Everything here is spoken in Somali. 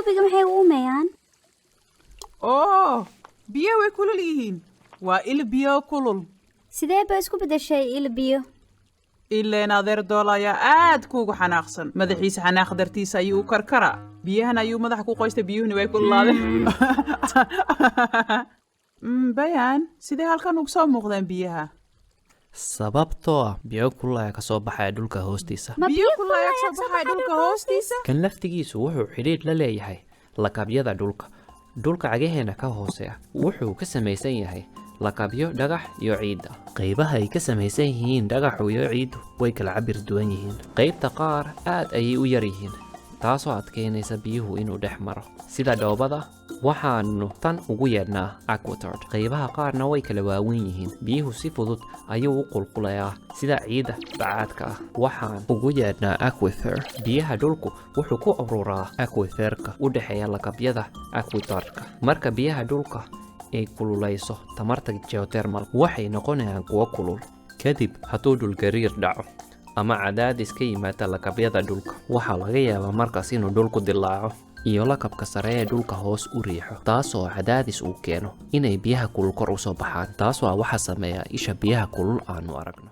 webiga maxay u uumayaan biyo way kulul yihiin waa il biyo kulul sidee bay isku beddeshay il biyo ileen adeer dool ayaa aad kuugu xanaaqsan madaxiisa xanaaq dartiisa ayuu u karkaraa biyahan ayuu madaxa ku qoystay biyuhuna way kululaadeen bayaan sidee halkan ugu soo muuqdaan biyaha sababtoo ah biyo kulul ayaa ka soo baxaya dhulka hoostiisa biyo kulul ayaa ka soo baxaya dhulka hoostiisa kan laftigiisu wuxuu xidhiidh la leeyahay lakabyada dhulka cagaheena ka hooseeya wuxuu ka samaysan yahay lakabyo dhagax iyo ciidda qaybaha ay ka samaysan yihiin dhagaxu iyo ciiddu way kala cabir duwan yihiin qaybta qaar aad ayay u yar yihiin taasoo adkeynaysa biyuhu inuu dhex maro sida dhoobada waxaanu tan ugu yeedhnaa aquitard qaybaha qaarna way kala waaweyn yihiin biyuhu si fudud ayuu u qulqulayaa sida ciidda bacaadka ah waxaan ugu yeedhnaa aquifer biyaha dhulku wuxuu ku ururaa aquiferka u dhexeeya lakabyada aquitardka marka biyaha dhulka ay kululayso tamarta geothermal waxay noqonayaan kuwo kulul kadib hadduu dhulgariir dhaco ama cadaadis ka yimaada lakabyada dhulka waxaa laga yaabaa markaas inuu dhulku dilaaco iyo lakabka sare ee dhulka hoos u riixo taasoo cadaadis uu keeno inay biyaha kulul kor u soo baxaan taasoo waxa sameeya isha biyaha kulul aanu aragno